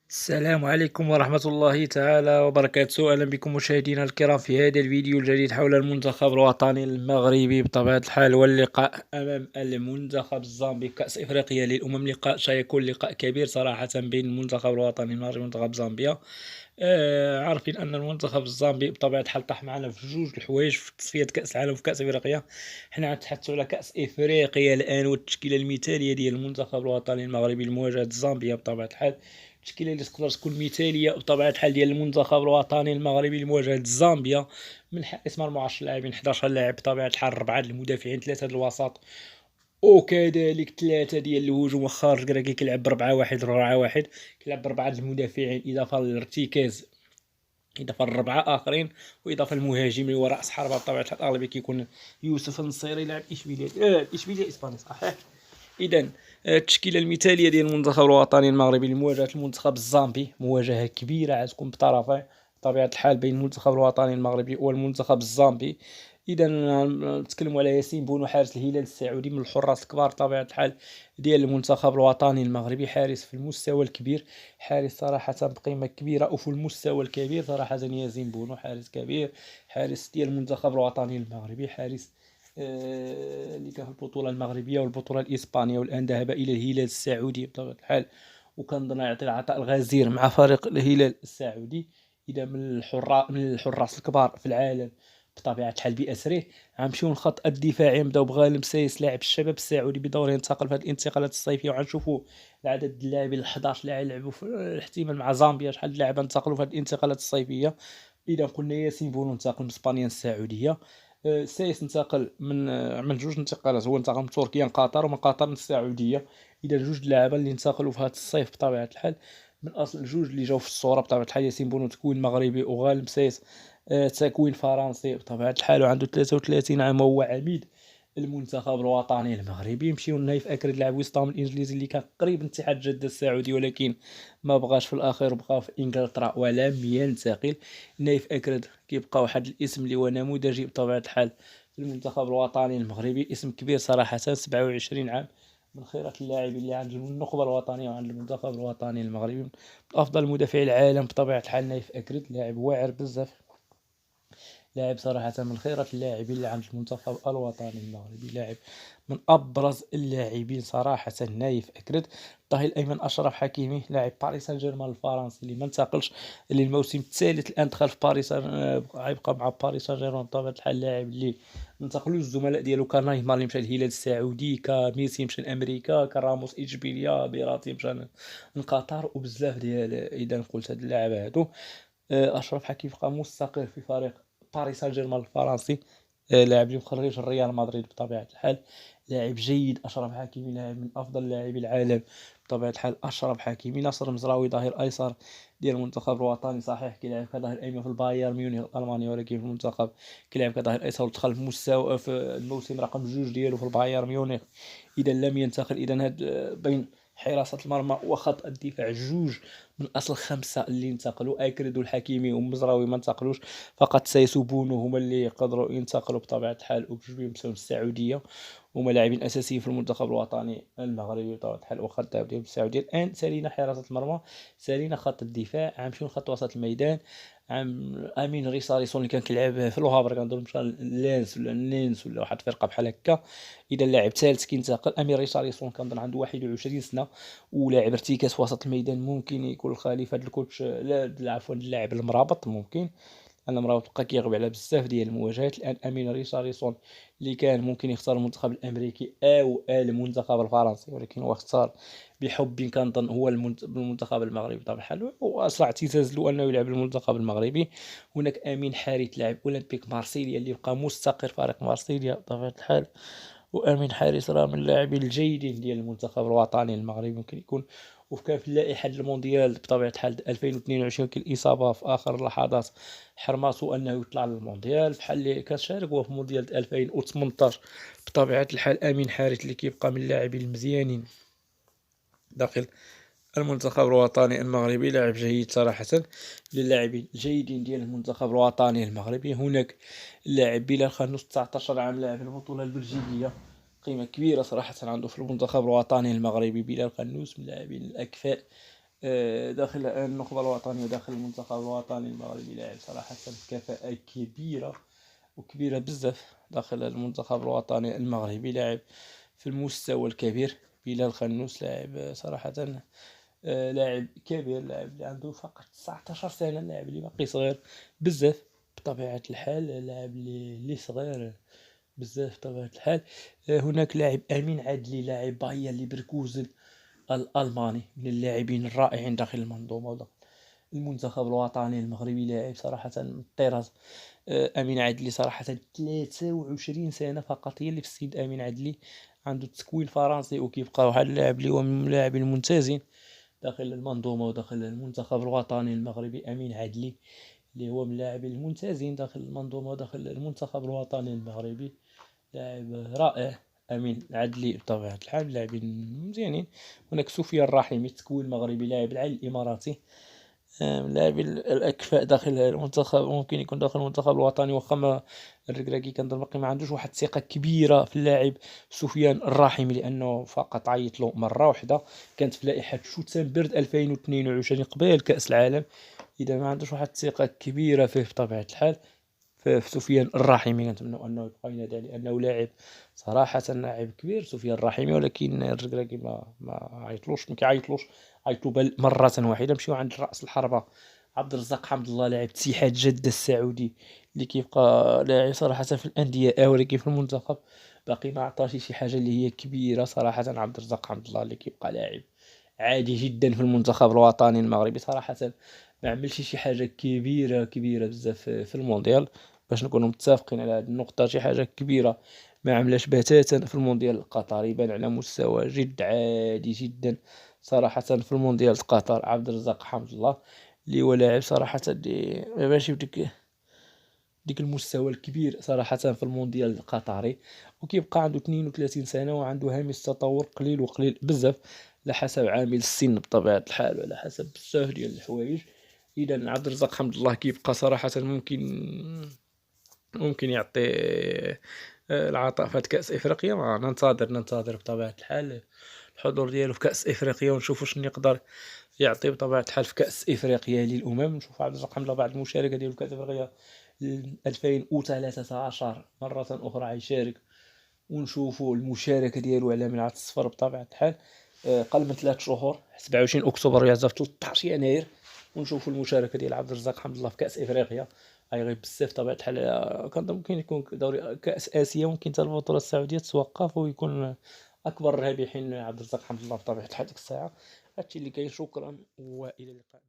السلام عليكم ورحمة الله تعالى وبركاته. أهلا بكم مشاهدينا الكرام في هذا الفيديو الجديد حول المنتخب الوطني المغربي بطبيعة الحال، واللقاء أمام المنتخب الزامبي كأس إفريقيا للأمم. لقاء سيكون لقاء كبير صراحة بين المنتخب الوطني المغربي ومنتخب زامبيا. عارفين أن المنتخب الزامبي بطبيعة الحال طاح معنا في جوج الحوايج في تصفية كأس العالم وفي كأس إفريقيا. حنا نتحدثوا على كأس إفريقيا الآن، والتشكيلة المثالية ديال المنتخب الوطني المغربي لمواجهة زامبيا بطبيعة الحال. التشكيله اللي تقدر تكون مثاليه بطبيعه الحال ديال المنتخب الوطني المغربي لمواجهه زامبيا. من حيث مرمى 10 لاعبين، 11 لاعب بطبيعه الحال، 4 المدافعين، 3 الوسط، وكذلك 3 ديال الهجوم. وخارج كراكي كيلعب ب 4-1 4-1، كيلعب ب4 المدافعين اضافه للارتكاز، اضافه للربعه اخرين، واضافه للمهاجم اللي هو راس حربه بطبيعه الحال الاغلبيه كيكون يوسف النصيري لاعب اشبيليه. اشبيليه اسباني صحيح. اذا التشكيله المثاليه ديال المنتخب الوطني المغربي لمواجهه المنتخب الزامبي، مواجهه كبيره غتكون بطرفين بطبيعه الحال بين المنتخب الوطني المغربي والمنتخب الزامبي. اذا نتكلموا على ياسين بونو حارس الهلال السعودي، من الحراس الكبار بطبيعه الحال ديال المنتخب الوطني المغربي، حارس في المستوى الكبير، حارس صراحه بقيمه كبيره، وفي المستوى الكبير صراحه ياسين بونو حارس كبير، حارس ديال المنتخب الوطني المغربي، حارس اللي كان في البطوله المغربيه والبطوله الاسبانيه، والان ذهب الى الهلال السعودي بطبيعه الحال، وكنظن يعطي العطاء الغزير مع فريق الهلال السعودي. اذا من الحراس الكبار في العالم بطبيعه الحال باسره. غنمشيو للخط الدفاعي، نبداو بغانم سايس لاعب الشباب السعودي بدوره ينتقل في هذه الانتقالات الصيفيه، وغنشوفوا العدد اللاعبين 11 لاعب لعبوا في احتمال مع زامبيا، شحال د لاعب انتقلوا في هذه الانتقالات الصيفيه. اذا قلنا ياسين بونو انتقل من اسبانيا السعوديه. سايس انتقل من عمل جوج انتقالات، هو انتقل من تركيا لقطر، ومن قطر من السعوديه. اذا جوج لاعبين اللي انتقلوا في هذا الصيف بطبيعه الحال، من اصل جوج اللي جاوا في الصوره بطبيعه الحال. ياسين بونو تكوين مغربي، وغالب سايس تكوين فرنسي بطبيعه الحال، وعنده 33 عام، وهو عميد المنتخب الوطني المغربي. نمشيو لنايف اكرد لاعب ويست هام الانجليزي اللي كان قريب من اتحاد جده السعودي، ولكن ما بغاش في الاخير، بقى في انجلترا ولم ينتقل. نايف اكرد كيبقى واحد الاسم اللي هو نموذجي بطبيعه الحال في المنتخب الوطني المغربي، اسم كبير صراحه، 27 عام، من خيرات اللاعبين اللي عند النخبه الوطنيه وعند المنتخب الوطني المغربي، من افضل مدافعي العالم بطبيعه الحال. نايف اكرد لاعب واعر بزاف، لاعب صراحة من خيرة اللاعبين اللي عند المنتخب الوطني المغربي، لاعب من أبرز اللاعبين صراحة. نايف أكرد. الظهير الأيمن أشرف حكيمي، لاعب باريس سان جيرمان الفرنسي اللي ما انتقلش، اللي الموسم الثالث الآن دخل في باريس غيبقى مع باريس سان جيرمان بطبيعة الحال. لاعب اللي انتقلوا الزملاء ديالو، كان نيمار اللي مشى للهلال السعودي، كميسي مشى لأمريكا، كراموس إشبيليا، بيراتي مشى لقطر، وبزاف ديال إذا قلت هاد اللاعب هادو. أشرف حكيمي بقى مستقر في فريق باريس سان جيرمان الفرنسي. لاعب اللي مخرج الريال مدريد بطبيعة الحال، لاعب جيد. أشرف حكيمي لاعب من أفضل لاعبي العالم بطبيعة الحال. أشرف حكيمي. ناصر مزراوي ظهير أيسر ديال المنتخب الوطني، صحيح كيلعب كظهير أيمن في البايرن ميونخ الألماني، ولكن في المنتخب كيلعب كظهير أيسر، ودخل في مستوى في الموسم رقم جوج ديالو في البايرن ميونخ. إذا لم ينتقل، إذا هاد بين حراسة المرمى وخط الدفاع جوج من اصل خمسه اللي انتقلوا، اكرد والحكيمي ومزراوي ما انتقلوش، فقط سايس وبونو هما اللي يقدروا ينتقلوا بطبيعه الحال، وبجوج بهم مساهم السعوديه، هما لاعبين اساسيين في المنتخب الوطني المغربي بطبيعه الحال، واخا الذهاب ديالهم السعوديه. الان سالينا حراسه المرمى، سالينا خط الدفاع، غنمشيو لخط وسط الميدان. امين ريساريسون اللي كان كيلعب في لوهافر، كنظن مشى لانس ولا نينس ولا واحد الفرقه بحال هكا. اذا اللاعب ثالث كينتقل. امين ريساريسون كنظن عنده 21 سنه، ولاعب ارتكاز في وسط الميدان، ممكن يكون الخليفه ديال الكوتش، لا عفوا اللاعب المرابط، ممكن انا مرابط بقى كيغيب على بزاف ديال المواجهات. الان امين ريشارلسون اللي كان ممكن يختار المنتخب الامريكي او المنتخب الفرنسي، ولكن هو اختار بحب كنظن هو المنتخب المغربي بطبيعه الحال، واصلا اعتزاز له انه يلعب المنتخب المغربي. هناك امين حارث لاعب اولمبيك مارسيليا اللي بقى مستقر فريق مارسيليا بطبيعه الحال. وامين حارس راه من اللاعبين الجيدين ديال المنتخب الوطني المغربي، ممكن يكون. وكان في اللائحه المونديال بطبيعه الحال 2022 كاين الاصابه في اخر اللحظات حرمته انه يطلع للمونديال، بحال اللي كتشارك هو في مونديال 2018 بطبيعه الحال. امين حارس اللي كيبقى من اللاعبين المزيانين داخل المنتخب الوطني المغربي، لاعب جيد صراحة، للاعبين الجيدين ديال المنتخب الوطني المغربي. هناك اللاعب بلال خانوس، 19 عام، لاعب البطولة البلجيكية، قيمة كبيرة صراحة عنده في المنتخب الوطني المغربي. بلال خنوس من اللاعبين الأكفاء داخل النخبة الوطنية وداخل المنتخب الوطني المغربي. لاعب صراحة بكفاءة كبيرة وكبيرة بزاف داخل المنتخب الوطني المغربي. لاعب في المستوى الكبير. بلال خنوس لاعب صراحة لاعب كبير، لاعب اللي عنده فقط 19 سنة، لاعب اللي باقي صغير بزاف بطبيعة الحال، لاعب اللي صغير بزاف بطبيعة الحال. هناك لاعب أمين عدلي، لاعب باير ليفركوزن الألماني، من اللاعبين الرائعين داخل المنظومة وداخل المنتخب الوطني المغربي. لاعب صراحة من الطراز. أمين عدلي صراحة 23 سنة فقط هي اللي في السن. أمين عدلي عنده تكوين فرنسي وكيبقى واحد اللاعب اللي هو من اللاعبين الممتازين داخل المنظومة وداخل المنتخب الوطني المغربي. أمين عدلي اللي هو من اللاعبين الممتازين داخل المنظومة وداخل المنتخب الوطني المغربي، لاعب رائع. أمين عدلي بطبيعة الحال لاعبين مزيانين. هناك سفيان الرحيمي، تكوين مغربي، لاعب العين الإماراتي، اللاعب الأكفأ داخل المنتخب، ممكن يكون داخل المنتخب الوطني، واخا الركراكي كنظن باقي ما عندوش واحد الثقة كبيرة في اللاعب سفيان الرحيمي، لأنه فقط عيط له مرة واحدة كانت في لائحة شوتنبرغ 2022 قبل كأس العالم. إذا ما عندوش واحد الثقة كبيرة فيه بطبيعة الحال في سفيان الرحيمي، كنتمنى أنه يبقى ينادى لأنه لاعب صراحة لاعب كبير سفيان الرحيمي. ولكن الركراكي ما عيطلوش، ما كيعيطلوش، عيطلو مرة واحدة. مشيو عند رأس الحربة عبد الرزاق حمد الله، لاعب اتحاد جدة السعودي، اللي كيبقى لاعب صراحة في الأندية ولكن في المنتخب باقي ما عطاش شي حاجة اللي هي كبيرة صراحة. عبد الرزاق حمد الله اللي كيبقى لاعب عادي جدا في المنتخب الوطني المغربي صراحة، ما عملش شي حاجة كبيرة بزاف في المونديال، باش نكونوا متفقين على هذه النقطة. شي حاجة كبيرة ما عملش بتاتا في المونديال القطري، بان على مستوى جد عادي جدا صراحة في المونديال قطر. عبد الرزاق حمد الله اللي هو لاعب صراحة اللي ماشي بديك المستوى الكبير صراحة في المونديال القطري، وكيبقى عنده 32 سنة وعنده هامش تطور قليل وقليل بزاف على حسب عامل السن بطبيعة الحال وعلى حسب بزاف ديال الحوايج. إذا عبد الرزاق حمد الله كيبقى صراحة ممكن يعطي العطاء في كأس إفريقيا. ما ننتظر بطبيعة الحال الحضور ديالو في كأس إفريقيا، ونشوفوا شنو يقدر يعطي بطبيعة الحال في كأس إفريقيا للأمم. نشوف عبد الرزاق حمد الله بعد المشاركة ديالو في كأس إفريقيا 2013 مرة أخرى يشارك، ونشوفوا المشاركة ديالو على ملعب الصفر بطبيعة الحال. قل من 3 شهور 27 أكتوبر يعزف 13 يناير، ونشوفوا المشاركة ديال عبد الرزاق حمد الله في كأس إفريقيا. غيغيب بزاف بطبيعة الحال. كنظن ممكن يكون دوري كأس آسيا، ممكن حتى البطولة السعودية توقف ويكون أكبر الرابحين عبد الرزاق حمد الله بطبيعة الحال ديك الساعة. هادشي اللي كاين، شكرا وإلى اللقاء.